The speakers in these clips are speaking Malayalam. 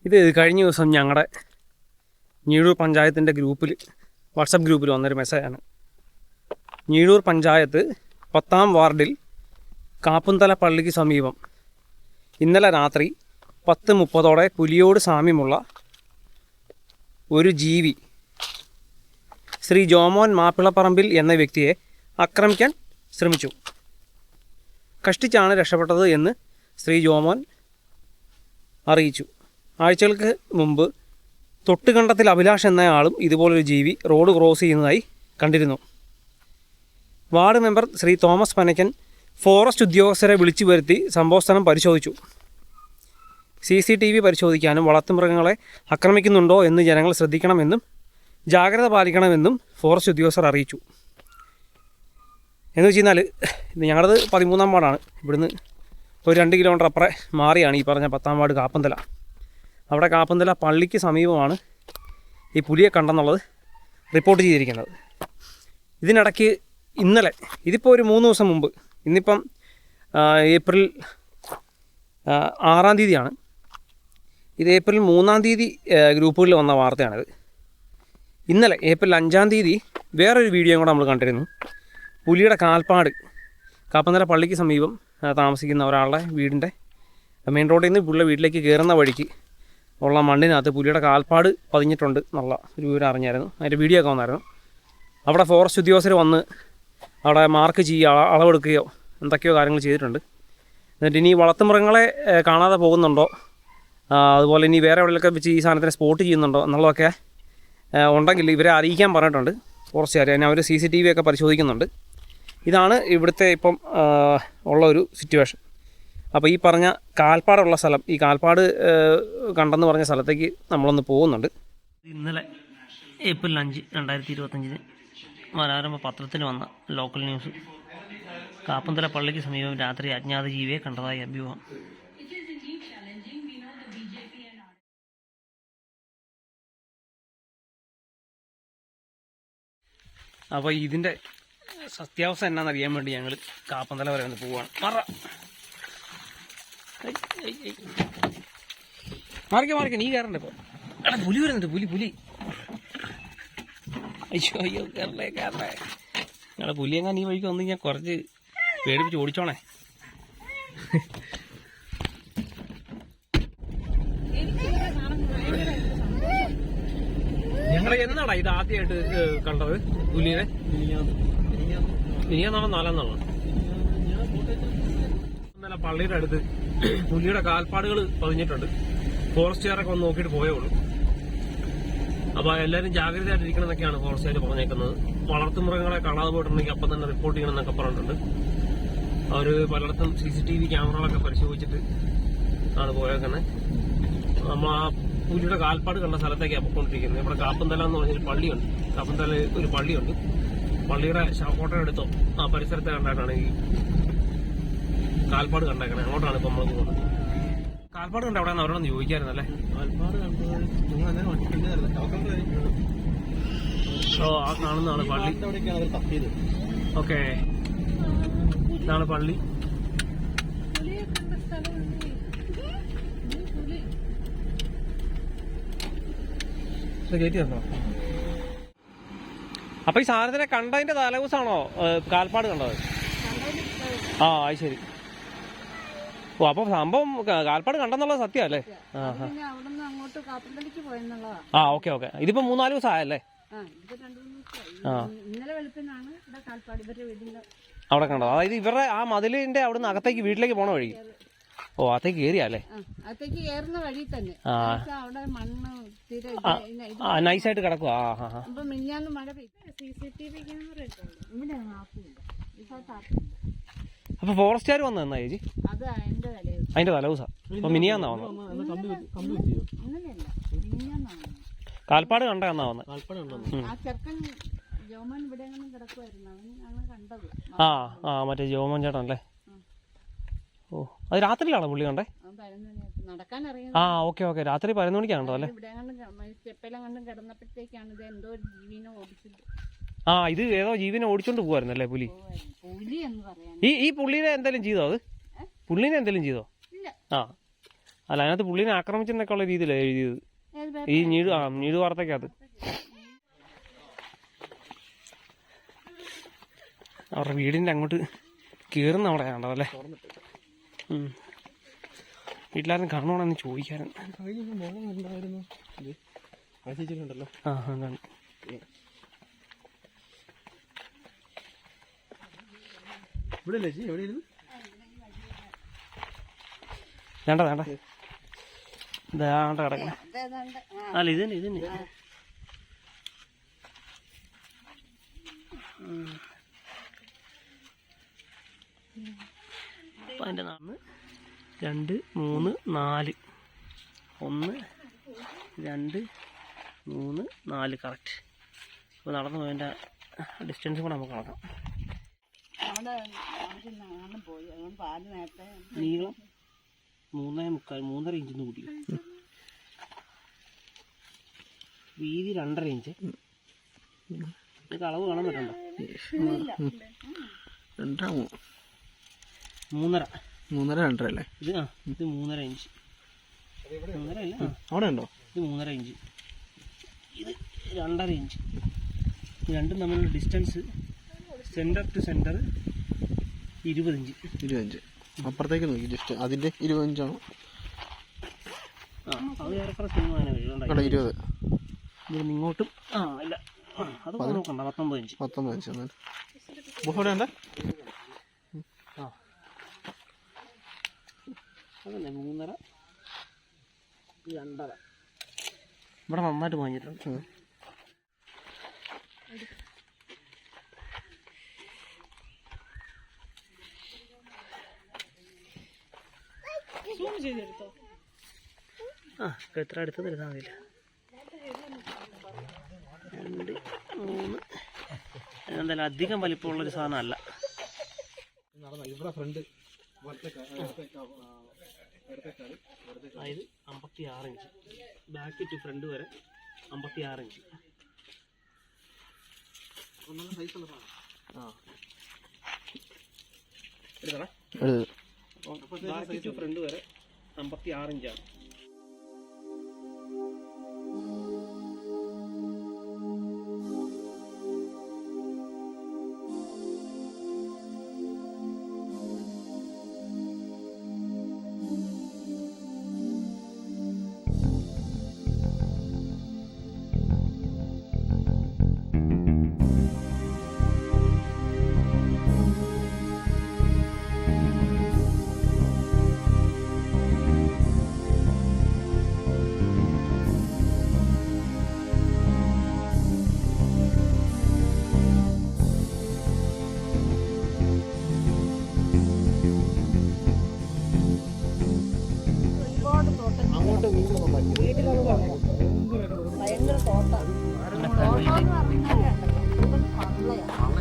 ഇത് കഴിഞ്ഞ ദിവസം ഞങ്ങളുടെ ഞീഴൂർ പഞ്ചായത്തിൻ്റെ ഗ്രൂപ്പിൽ വാട്സപ്പ് ഗ്രൂപ്പിൽ വന്നൊരു മെസ്സേജാണ്. ഞീഴൂർ പഞ്ചായത്ത് 10-ാം വാർഡിൽ കാപ്പുംതല പള്ളിക്ക് സമീപം ഇന്നലെ രാത്രി 10:30 പുലിയോട് സാമ്യമുള്ള ഒരു ജീവി ശ്രീ ജോമോൻ മാപ്പിളപ്പറമ്പിൽ എന്ന വ്യക്തിയെ ആക്രമിക്കാൻ ശ്രമിച്ചു. കഷ്ടിച്ചാണ് രക്ഷപ്പെട്ടത് എന്ന് ശ്രീ ജോമോൻ അറിയിച്ചു. ആഴ്ചകൾക്ക് മുമ്പ് തൊട്ടുകണ്ടത്തിൽ അഭിലാഷ് എന്നയാളും ഇതുപോലൊരു ജീവി റോഡ് ക്രോസ് ചെയ്യുന്നതായി കണ്ടിരുന്നു. Ward member Shri Thomas Panakkan forest ഉദ്യോഗസ്ഥരെ വിളിച്ചു വരുത്തി സംഭവസ്ഥലം പരിശോധിച്ചു. CCTV പരിശോധിക്കാനും വളർത്തുമൃഗങ്ങളെ ആക്രമിക്കുന്നുണ്ടോ എന്ന് ജനങ്ങൾ ശ്രദ്ധിക്കണമെന്നും ജാഗ്രത പാലിക്കണമെന്നും ഫോറസ്റ്റ് ഉദ്യോഗസ്ഥർ അറിയിച്ചു. എന്ന് വെച്ച് കഴിഞ്ഞാൽ ഞങ്ങളത് 13-ാം വാർഡാണ്. ഇവിടുന്ന് ഒരു 2 കിലോമീറ്റർ അപ്പുറം മാറിയാണ് ഈ പറഞ്ഞ 10-ാം വാർഡ് കാപ്പുംതല. അവിടെ കാപ്പുംതല പള്ളിക്ക് സമീപമാണ് ഈ പുലിയെ കണ്ടെന്നുള്ളത് റിപ്പോർട്ട് ചെയ്തിരിക്കുന്നത്. ഇതിനിടയ്ക്ക് ഇന്നലെ, ഇതിപ്പോൾ ഒരു 3 ദിവസം മുമ്പ്, ഇന്നിപ്പം ഏപ്രിൽ 6-ാം തീയതിയാണ്. ഇത് ഏപ്രിൽ 3-ാം തീയതി ഗ്രൂപ്പുകളിൽ വന്ന വാർത്തയാണിത്. ഇന്നലെ ഏപ്രിൽ 5-ാം തീയതി വേറൊരു വീഡിയോയും കൂടെ നമ്മൾ കണ്ടിരുന്നു. പുലിയുടെ കാൽപ്പാട് കാപ്പുംതല പള്ളിക്ക് സമീപം താമസിക്കുന്ന ഒരാളുടെ വീടിൻ്റെ മെയിൻ റോഡിൽ നിന്ന് പുള്ളിയുടെ വീട്ടിലേക്ക് കയറുന്ന വഴിക്ക് ഉള്ള മണ്ണിനകത്ത് പുലിയുടെ കാൽപ്പാട് പതിഞ്ഞിട്ടുണ്ട് എന്നുള്ള ഒരു വിവരം അറിഞ്ഞായിരുന്നു. അതിൻ്റെ വീഡിയോ ഒക്കെ വന്നായിരുന്നു. അവിടെ ഫോറസ്റ്റ് ഉദ്യോഗസ്ഥർ വന്ന് അവിടെ മാർക്ക് ചെയ്യുക, അളവെടുക്കുകയോ എന്തൊക്കെയോ കാര്യങ്ങൾ ചെയ്തിട്ടുണ്ട്. എന്നിട്ട് ഇനി വളർത്തുമൃഗങ്ങളെ കാണാതെ പോകുന്നുണ്ടോ, അതുപോലെ ഇനി വേറെ എവിടെയൊക്കെ വെച്ച് ഈ സാധനത്തിനെ സ്പോട്ട് ചെയ്യുന്നുണ്ടോ എന്നുള്ളതൊക്കെ ഉണ്ടെങ്കിൽ ഇവരെ അറിയിക്കാൻ പറഞ്ഞിട്ടുണ്ട് ഫോറസ്റ്റുകാർ. അതിന് അവർ CCTV ഒക്കെ പരിശോധിക്കുന്നുണ്ട്. ഇതാണ് ഇവിടുത്തെ ഇപ്പം ഉള്ള ഒരു സിറ്റുവേഷൻ. അപ്പോൾ ഈ പറഞ്ഞ കാൽപ്പാടുള്ള സ്ഥലം, ഈ കാൽപ്പാട് കണ്ടെന്ന് പറഞ്ഞ സ്ഥലത്തേക്ക് നമ്മളൊന്ന് പോകുന്നുണ്ട്. ഇന്നലെ ഏപ്രിൽ 5, 2025 മനോരമ പത്രത്തിൽ വന്ന ലോക്കൽ ന്യൂസ്. കാപ്പുംതല പള്ളിക്ക് സമീപം രാത്രി അജ്ഞാത ജീവിയെ കണ്ടതായി അഭ്യൂഹം. അപ്പോൾ ഇതിൻ്റെ സത്യാവസ്ഥ എന്നാണെന്നറിയാൻ വേണ്ടി ഞങ്ങൾ കാപ്പുംതല വരെ ഒന്ന് പോവുകയാണ്. മാറിക്ക നീ കയറണ്ട. ഇപ്പോൾ എടാ പുലി വരുന്നുണ്ട്, പുലി അയ്യോ കയറേ. നിങ്ങളെ പുലിയെങ്ങാൻ ഈ വഴിക്ക് വന്ന് ഞാൻ കുറച്ച് പേടിപ്പിച്ച് ഓടിച്ചോണേ. ഞങ്ങൾ എന്നാടാ ഇത് ആദ്യമായിട്ട് കണ്ടത് പുലിയെ? ഇനിയെന്നാണോ 4-ാം ഇന്നലെ പള്ളിയുടെ അടുത്ത് പുലിയുടെ കാൽപ്പാടുകൾ പതിഞ്ഞിട്ടുണ്ട്. ഫോറസ്റ്റുകാരൊക്കെ ഒന്ന് നോക്കിയിട്ട് പോയേ ഉള്ളൂ. അപ്പോൾ എല്ലാവരും ജാഗ്രതയായിട്ടിരിക്കണം എന്നൊക്കെയാണ് ഫോറസ്റ്റുകാർ പറഞ്ഞേക്കുന്നത്. വളർത്തുമൃഗങ്ങളെ കാണാതെ പോയിട്ടുണ്ടെങ്കിൽ അപ്പം തന്നെ റിപ്പോർട്ട് ചെയ്യണം എന്നൊക്കെ പറഞ്ഞിട്ടുണ്ട്. അവർ പലയിടത്തും CCTV ക്യാമറകളൊക്കെ പരിശോധിച്ചിട്ട് ആണ് പോയേക്കുന്നത്. നമ്മൾ ആ പുലിയുടെ കാൽപ്പാട് കണ്ട സ്ഥലത്തേക്കാണ് പോയിക്കൊണ്ടിരിക്കുന്നത്. ഇവിടെ കാപ്പുംതല എന്ന് പറഞ്ഞൊരു പള്ളിയുണ്ട്. കാപ്പുംതല ഒരു പള്ളിയുണ്ട്. പള്ളിയുടെ ഫോട്ടോ എടുത്തോ ആ പരിസരത്ത് കണ്ടായിട്ടാണ് ഈ കാൽപ്പാട് കണ്ടേക്കണേ. അങ്ങോട്ടാണ് ഇപ്പം നമ്മൾ പോകുന്നത്. കാൽപ്പാട് കണ്ട എവിടെയാണെന്ന് അവരോടൊന്ന് ചോദിക്കായിരുന്നല്ലേ? കാൽപ്പാട് ഓ, ആ കാണുന്നതാണ് പള്ളി. ഓക്കെ, ഇതാണ് പള്ളി. കയറ്റി തന്നോ? അപ്പൊ ഈ സാധനത്തിനെ കണ്ടതിന്റെ തലേദിവസമാണോ കാൽപ്പാട് കണ്ടത്? ആ, അത് ശരി. ഓ, അപ്പൊ സംഭവം കാൽപ്പാട് കണ്ടെന്നുള്ളത് സത്യമല്ലേ? ആ, ഓക്കെ. ഇതിപ്പോ 3-4 ദിവസം ആയല്ലേ? അവിടെ കണ്ടോ? അതായത് ഇവരുടെ ആ മതിലിന്റെ അവിടുന്ന് അകത്തേക്ക് വീട്ടിലേക്ക് പോണ വഴി. ഓ, അകത്തേക്ക് കയറിയല്ലേ? അകത്തേക്ക് കയറുന്ന വഴി തന്നെ അവിടെ മണ്ണ് നൈസായിട്ട് കിടക്കുക. അപ്പൊ മിഞ്ഞാന്ന് മഴ പെയ്തു. CCTV ക്യാമറ ഇവിടെ അപ്പൊ ഫോറസ്റ്റുകാർ വന്നു തന്നാ ചേച്ചി? അത് അതിന്റെ തലേദിവസാ. അപ്പൊ മിനിയാന്നാ വന്നത്? കാൽപ്പാട് കണ്ടെന്നാ വന്നത്? ആ ചെറുക്കൻ ജോമോൻ ഇവിടെ കിടക്കുമായിരുന്നു, അവൻ കണ്ടത്. ആ, മറ്റേ ജോമോൻ ചേട്ടൻ അല്ലേ? ഓ, അത് രാത്രിയിലാണോ പുള്ളി കണ്ടേ? നടക്കാൻ അറിയാം. ആ, ഓക്കെ. രാത്രി 11 മണിക്കാണോ അല്ലേ? സ്റ്റെപ്പെല്ലാം കണ്ടും കിടന്നപ്പോഴത്തേക്കാണ് ഇത് എന്തോ ഒരു ജീവനെ ഓടിച്ചത്. ആ, ഇത് ഏതോ ജീവനെ ഓടിച്ചോണ്ട് പോവായിരുന്നല്ലേ പുലി? പുലി എന്ന് പറയാൻ ഈ പുള്ളിനെ എന്തെങ്കിലും ചെയ്തോ? അത് പുള്ളിനെ എന്തെങ്കിലും ചെയ്തോ? ഇല്ല. ആ, അല്ല അതിനകത്ത് പുള്ളിനെ ആക്രമിച്ചെന്നൊക്കെ ഉള്ള രീതിയിലാണ് എഴുതിയത്. ഏത് ഈ ഞീട് വാർത്തക്കകത്ത് അവരുടെ വീടിൻ്റെ അങ്ങോട്ട് കയറുന്ന അവിടെ കണ്ടതല്ലേ. വീട്ടിലാരും കാണുവാണെന്ന് ചോദിക്കാറുണ്ട്. ആ എന്താണ് വേണ്ട വേണ്ട ഇതാണ്ട കിടക്കണേ. അല്ല ഇത് തന്നെ അപ്പം അതിൻ്റെ 1 2 3 4 1 2 3 4 കറക്റ്റ്. അപ്പോൾ നടന്നു പോയതിൻ്റെ ഡിസ്റ്റൻസും കൂടെ നമുക്ക് നോക്കാം. നീളം 3.25 ഇഞ്ച് കൂടി, വീതി 2.5 ഇഞ്ച്. ഇതൊക്കെ അളവ് കാണാൻ പറ്റണ്ടോ? 3.5 അല്ലേ ഇത്? ഇത് 3.5 ഇഞ്ച്. 3.5 അല്ല, അവിടെ ഉണ്ടോ? ഇത് 3.5 ഇഞ്ച്, ഇത് 2.5 ഇഞ്ച്. രണ്ടും തമ്മിലുള്ള distance centre to centre 20 inch. 20 inch അപ്പുറത്തേക്ക് നോക്കി ജസ്റ്റ് അതിൻ്റെ 20 ഇഞ്ചാണോ? അത് ഏറെക്കുറെ സിനിമ 20 ഇവിടുന്ന് ഇങ്ങോട്ടും ഇല്ല അത് നോക്കണ്ട 19 ഇഞ്ച്. 19 ഇഞ്ച് എന്നാൽ ഇവിടെ എന്താ അതന്നെ 3.5 2.5. ഇവിടെ നന്നായിട്ട് വാങ്ങിയിട്ടുണ്ട്. എത്ര അടുത്ത് തരുത്താൽ മതിയില്ല. 2 3 എന്തായാലും അധികം വലിപ്പമുള്ളൊരു സാധനമല്ല. അതായത് 56 ഇഞ്ച് ബാക്ക് ടു ഫ്രണ്ട് വരെ 56 ഇഞ്ച്. ബാക്ക് ടു ഫ്രണ്ട് വരെ 56 ഇഞ്ചാണ്.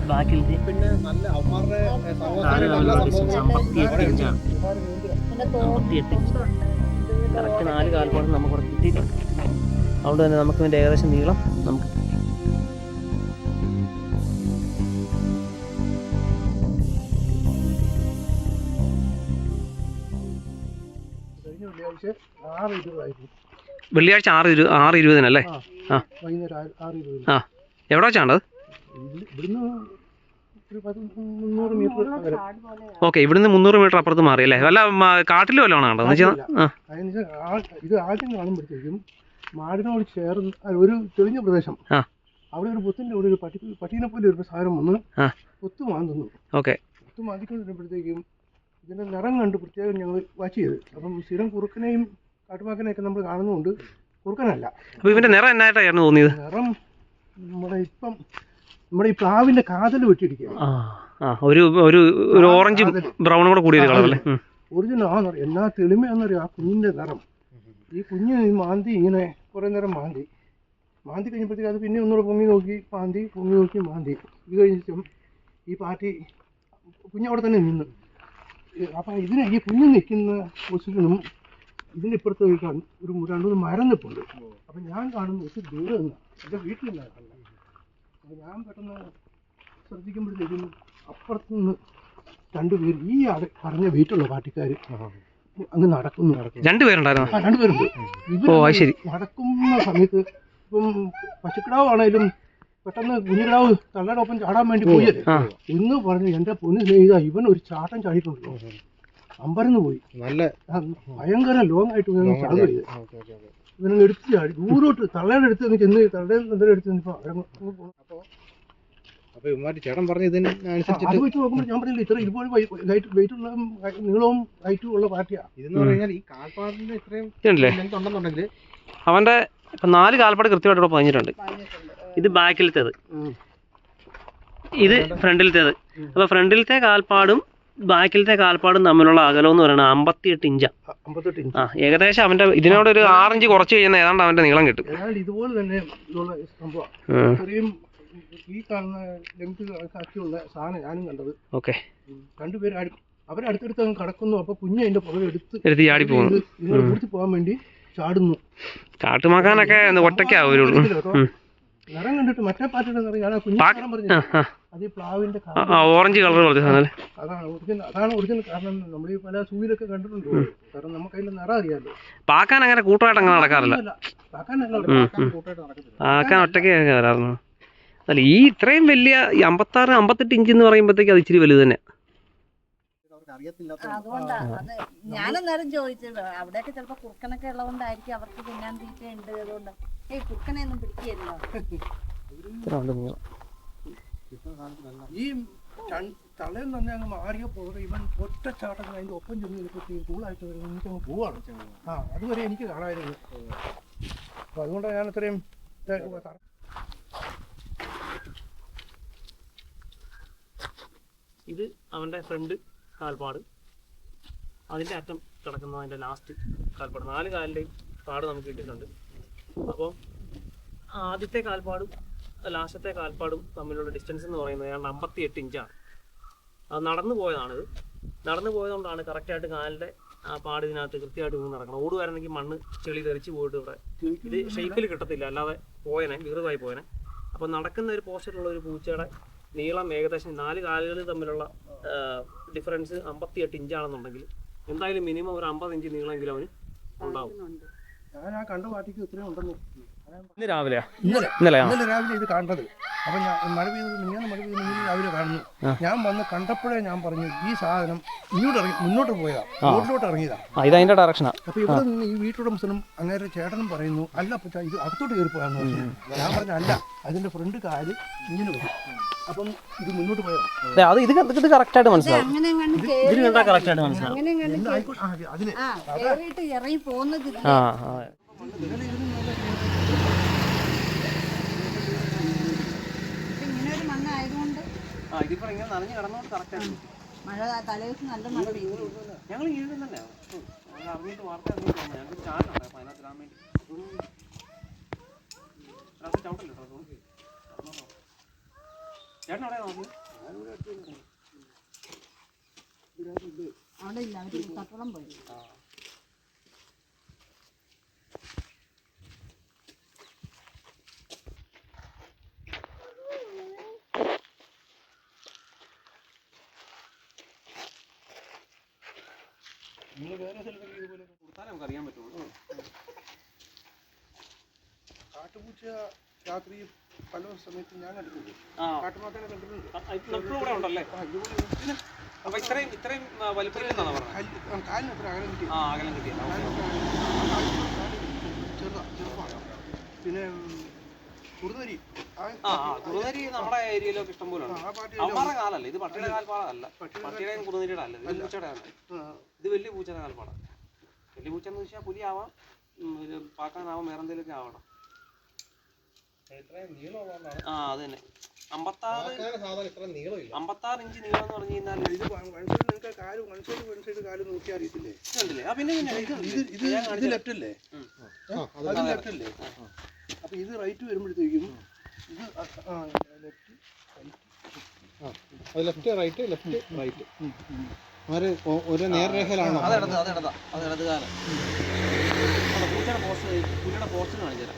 ബാക്കിൽ പിന്നെ നല്ല 58 ഇഞ്ചാണ്. 58 ഇഞ്ച് കറക്റ്റ് 4 കാൽപ്പാടും നമുക്ക് ഇവിടെ കിട്ടിയിട്ടുണ്ട്. അതുകൊണ്ട് തന്നെ നമുക്ക് ഇതിൻ്റെ ഏകദേശം നീളം നമുക്ക് വെള്ളിയാഴ്ച 6:20 ആ എവിടെ വെച്ചാണ്ടത്? ഓക്കെ, ഇവിടുന്ന് 300 മീറ്റർ അപ്പുറത്ത് മാറി അല്ലേ? വല്ല കാട്ടിലും വല്ലതാണ് കണ്ടത്? ഇത് ആദ്യം കാണുമ്പോഴത്തേക്കും മാടിനോട് ചേർന്ന് ഒരു തെളിഞ്ഞ പ്രദേശം, അവിടെ ഒരു പൊത്തിന്റെ അവിടെ ഒരു പട്ടീനെ പോലെ ഒരു സാധനം വന്ന് പൊത്ത് മാന്തുന്നു. ഓക്കെ, പൊത്ത് മാന്തിക്കൊണ്ടിരുന്നപ്പോഴത്തേക്കും ഇതിന്റെ നിറം കണ്ട് പ്രത്യേകം ഞങ്ങൾ വാച്ച് ചെയ്ത്. അപ്പം സ്ഥിരം കുറുക്കനെയും കാട്ടുമാക്കനെയൊക്കെ നമ്മൾ കാണുന്നുണ്ട്, കുറുക്കനല്ല. അപ്പൊ ഇവന്റെ നിറം എന്നായിട്ടായിരുന്നു തോന്നിയത്? നിറം നമ്മുടെ ഈ പ്ലാവിന്റെ കാതൽ വെട്ടിയിരിക്കുക, ഒരു ഓറഞ്ച് ബ്രൗൺ കൂടെ കൂടിയ കളർ അല്ലേ? ഒറിജിനൽ ആണെന്ന് പറയും. എന്നാ തെളിമയാണെന്നറിയാം ആ കുഞ്ഞിന്റെ നിറം. ഈ കുഞ്ഞ് മാന്തി ഇങ്ങനെ കുറെ നേരം മാന്തി കഴിഞ്ഞപ്പോഴത്തേക്ക് അത് പിന്നെ ഒന്നുകൂടെ പൊങ്ങി നോക്കി മാന്തി ഇത് കഴിഞ്ഞിട്ടും ഈ പാർട്ടി കുഞ്ഞവിടെ തന്നെ നിന്ന്. അപ്പം ഈ കുഞ്ഞ് നിൽക്കുന്ന പൊസിഷനും ഇതിൻ്റെ ഇപ്പുറത്ത് ഒരു 2-3 മരം നിൽപ്പുണ്ട്. അപ്പം ഞാൻ കാണുന്നു ഒത്തിരി ദൂരെ നിന്നാണ്, എൻ്റെ വീട്ടിലുണ്ടായിരുന്നില്ല. അപ്പം ഞാൻ പെട്ടെന്ന് ശ്രദ്ധിക്കുമ്പോഴത്തേക്കും അപ്പുറത്തുനിന്ന് 2 പേര് ഈ പറഞ്ഞ വീട്ടിലുള്ള പാർട്ടിക്കാർ അങ്ങ് നടക്കുന്നു. രണ്ടുപേരുണ്ടായിരുന്നു. ആ, രണ്ടുപേരുണ്ട്. ഓ, അത് ശരി. നടക്കുന്ന സമയത്ത് ഇപ്പം പശുക്കിടാവാണേലും പെട്ടെന്ന് കുഞ്ഞിക്കിടാവ് തള്ളയുടെ ഒപ്പം ചാടാൻ വേണ്ടി പോയല്ലേ എന്ന് പറഞ്ഞു. എന്റെ പൊന്ന് സ്നേഹിത, ഇവൻ ഒരു ചാട്ടം ചാടിയിട്ടുണ്ടല്ലോ, അമ്പരന്ന് പോയി. നല്ല ഭയങ്കര ലോങ് ആയിട്ട് ചാടുക. ഇവനങ്ങ് എടുത്ത് ചാടി ദൂരോട്ട് തള്ളയുടെ അടുത്ത് ചെന്ന് തള്ളയുടെ എന്തെങ്കിലും എടുത്ത് നിന്നപ്പോ ചേട്ടൻ പറഞ്ഞു അത് വെച്ച് നോക്കുമ്പോൾ ഞാൻ പറഞ്ഞില്ല, ഇത്ര ഇതുപോലെ വെയിറ്റ് ഉള്ള നീളവും ഹൈറ്റും ഉള്ള പാർട്ടിയാ ഇതെന്ന് പറഞ്ഞാൽ. ഈ കാൽപ്പാടിന്റെ ഇത്രയും ലെങ്ത് ഉണ്ടെന്നുണ്ടെങ്കിൽ അവന്റെ 4 കാൽപ്പാട് കൃത്യമായിട്ട് ഇവിടെ പതിഞ്ഞിട്ടുണ്ട്. ഇത് ബാക്കിലത്തേത്, ഇത് ഫ്രണ്ടിലത്തേത്. അപ്പോൾ ഫ്രണ്ടിലത്തെ കാൽപ്പാടും ബാക്കിലത്തെ കാൽപ്പാടും തമ്മിലുള്ള അകലം എന്ന് പറയുന്നത് 58 ഇഞ്ചാണ്. 58 ഇഞ്ച്. ആ, ഏകദേശം അവന്റെ ഇതിനോട് ഒരു 6 ഇഞ്ച് കുറച്ച് കഴിയുന്ന ഏതാണ്ട് അവന്റെ നീളം കിട്ടും. ഏതാണ്ട് ഇതുപോലെ തന്നെ ഉള്ള സംഭവം. ഇത്രയും ഈ കാണുന്ന ലെങ്ത് കണക്കാക്കിയുള്ള സാധനം ഞാനും കണ്ടത്. ഓക്കെ. രണ്ടുപേരും അവരടുത്തടുത്ത് അങ്ങ് കടക്കുന്നു. അപ്പൊ കുഞ്ഞ് അതിന്റെ പുറകെ എടുത്ത് ചാടി പോകുന്നു. ഇതിനെ കുറിച്ച് പോകാൻ വേണ്ടി ചാടുന്നു. കാട്ടുമാക്കാനൊക്കെ ഒറ്റയ്ക്കാവും. നിറം കണ്ടിട്ട് മറ്റേ പാർട്ടിയുടെ നിറം ഞാൻ കുഞ്ഞു പറഞ്ഞു. അത് ഈ പ്ലാവിന്റെ ഓറഞ്ച് കളർ അതാണ് ഒറിജിനൽ. കാരണം നമ്മൾ ഈ പല സൂവിലൊക്കെ കണ്ടിട്ടുണ്ട്. കാരണം നമുക്ക് അതിന്റെ നിറം അറിയാലോ. പാക്കാൻ അങ്ങനെ കൂട്ടമായിട്ട് അങ്ങനെ നടക്കാറില്ല. പാക്കാൻ ഒറ്റയ്ക്ക് വരാറുണ്ട്. അല്ല, ഈ ഇത്രയും വലിയ 56, 58 ഇഞ്ച് എന്ന് പറയുമ്പോഴത്തേക്ക് അത് ഇച്ചിരി വലുത് തന്നെ. അതുകൊണ്ടാ അത് ഞാനന്നേരം ചോദിച്ചത്. അവിടെയൊക്കെ ചിലപ്പോ കുറുക്കനൊക്കെ ഉള്ളതുകൊണ്ടായിരിക്കും അവർക്ക് തിന്നാൻ തീറ്റ ഉണ്ട്. അതുകൊണ്ട് കുറുക്കനെ ഒന്നും പിടിക്കുകയല്ലോ. ഈ തളയിൽ തന്നെ അങ്ങ് മാറിയ പോലെ ഇവൻ ഒറ്റ ചാട്ടത്തിന് അതിന്റെ ഒപ്പം ചെന്ന് കൂളായിട്ട് എനിക്കങ്ങ് പോവാണ്. അതുവരെ എനിക്ക് കാണാമായിരുന്നു. അപ്പൊ അതുകൊണ്ടാണ് ഞാൻ ഇത്രയും. ഇത് അവൻ്റെ ഫ്രണ്ട് കാൽപ്പാട്, അതിൻ്റെ അറ്റം കിടക്കുന്ന അതിൻ്റെ ലാസ്റ്റ് കാൽപ്പാട്. 4 കാലിൻ്റെയും പാട് നമുക്ക് കിട്ടിയിട്ടുണ്ട്. അപ്പോൾ ആദ്യത്തെ കാൽപ്പാടും ലാസ്റ്റത്തെ കാൽപ്പാടും തമ്മിലുള്ള ഡിസ്റ്റൻസ് എന്ന് പറയുന്നത് ഏതാണ്ട് 58 ഇഞ്ചാണ്. അത് നടന്നു പോയതാണിത്. നടന്നു പോയതുകൊണ്ടാണ് കറക്റ്റായിട്ട് കാലിൻ്റെ ആ പാട് ഇതിനകത്ത് കൃത്യമായിട്ട് ഇങ്ങനെ നടക്കണം. ഓടുവായിരുന്നെങ്കിൽ മണ്ണ് ചെളി തെറിച്ച് പോയിട്ട് ഇവിടെ ഇത് ഷേപ്പിൽ കിട്ടത്തില്ല, അല്ലാതെ പോയനെ വികൃതമായി പോയനെ. അപ്പോൾ നടക്കുന്ന ഒരു പോസ്റ്ററുള്ള ഒരു പൂച്ചയുടെ നീളം ഏകദേശം 4 കാലുകൾ തമ്മിലുള്ള ഡിഫറൻസ് 58 ഇഞ്ചാണെന്നുണ്ടെങ്കിൽ എന്തായാലും മിനിമം ഒരു 50 ഇഞ്ച് നീളമെങ്കിലും അവന് ഉണ്ടാവും. ഞാൻ ആ കണ്ട പാർട്ടിക്ക് ഇത്രയും ഉണ്ടെന്ന്. ഇന്ന് രാവിലെ ഇന്നലെ രാവിലെ ഇത് കണ്ടത്. അപ്പൊ ഞാൻ മഴ പെയ്ത് രാവിലെ കാണുന്നു. ഞാൻ വന്ന് കണ്ടപ്പോഴേ ഞാൻ പറഞ്ഞു ഈ സാധനം മുന്നോട്ട് പോയതാ, റോഡിലോട്ട് ഇറങ്ങിയതാ. ഇതതിന്റെ ഡയറക്ഷനാ. അപ്പൊ ഇവിടെ നിന്ന് ഈ വീട്ടുടമസ്ഥനും അങ്ങനെ ചേട്ടനും പറയുന്നു, അല്ല അപ്പൊ ഇത് അകത്തോട്ട് കയറി പോയാന്ന് പറഞ്ഞു. ഞാൻ പറഞ്ഞു അല്ല, അതിന്റെ ഫ്രണ്ട് കാല് ഇങ്ങനെ വരും. അപ്പം ഇത് മുന്നോട്ട് പോയതാ. അത് ഇത് കറക്റ്റായിട്ട് മനസ്സിലാവും. അതിന് ഇറങ്ങി പോകുന്നത് മഴ തലേദിവസം നല്ല മഴ പെയ്തു. ഞങ്ങൾ ഈഴും തന്നെ അറിഞ്ഞിട്ട് വാർത്ത അറിഞ്ഞിട്ട് ഞങ്ങൾക്ക് ചാനലുണ്ട്. അപ്പോൾ അതിനകത്ത് ഇടാൻ വേണ്ടി ചവിട്ടല്ലോ ചേട്ടൻ അവിടെ നോക്കി. അവിടെ ഇല്ല, അവര് തട്ടളം പോയി. അറിയാൻ പറ്റുള്ളൂ. കാട്ടുപൂച്ച രാത്രി പല സമയത്ത് ഞാൻ കണ്ടിട്ടുണ്ട്. കാട്ടുമാക്കാനെ കണ്ടിട്ടുണ്ട്. ഇവിടെ ഉണ്ടല്ലേ? അപ്പൊ ഇത്രയും വലിപ്പത്തിലെന്നാണ് പറഞ്ഞത്. കാലിന് എത്ര അകലം കിട്ടി? അകലം കിട്ടിയ ചെറുതാണ്. പിന്നെ കുറുനരി നമ്മുടെ ഏരിയയിലൊക്കെ ഇഷ്ടം പോലെ ഉണ്ട്. അവന്മാരുടെ കാലല്ല ഇത്, പട്ടിയുടെ കാൽപ്പാടല്ല. പട്ടിയുടെയും കുറുനരിയുടെ അല്ല, ഇത് പൂച്ചയുടെ ആണ്. ഇത് വലിയ പൂച്ചയുടെ കാൽപ്പാടാണ്. വലിയ പൂച്ച എന്ന് വെച്ചാൽ പുലിയാവാം, പാക്കാനാവാം, വേറെ എന്തെങ്കിലുമൊക്കെ ആവണം. അത് തന്നെ 56 ഇഞ്ച് നീളം എന്ന് പറഞ്ഞു കഴിഞ്ഞാൽ ഇത് നിങ്ങൾക്ക് കാല് നോക്കി അറിയത്തില്ലേ? ഇത് ലെഫ്റ്റ് അല്ലേ? അത് ലെഫ്റ്റ് അല്ലേ? അപ്പൊ ഇത് റൈറ്റ് വരുമ്പോഴത്തേക്കും ഇത് ലെഫ്റ്റ് റൈറ്റ് ഒരു നേർരേഖയിലാണോ? അതെടുത്ത് കാലം പൂച്ചയുടെ പോസ്റ്റ് കാണിച്ചു തരാം.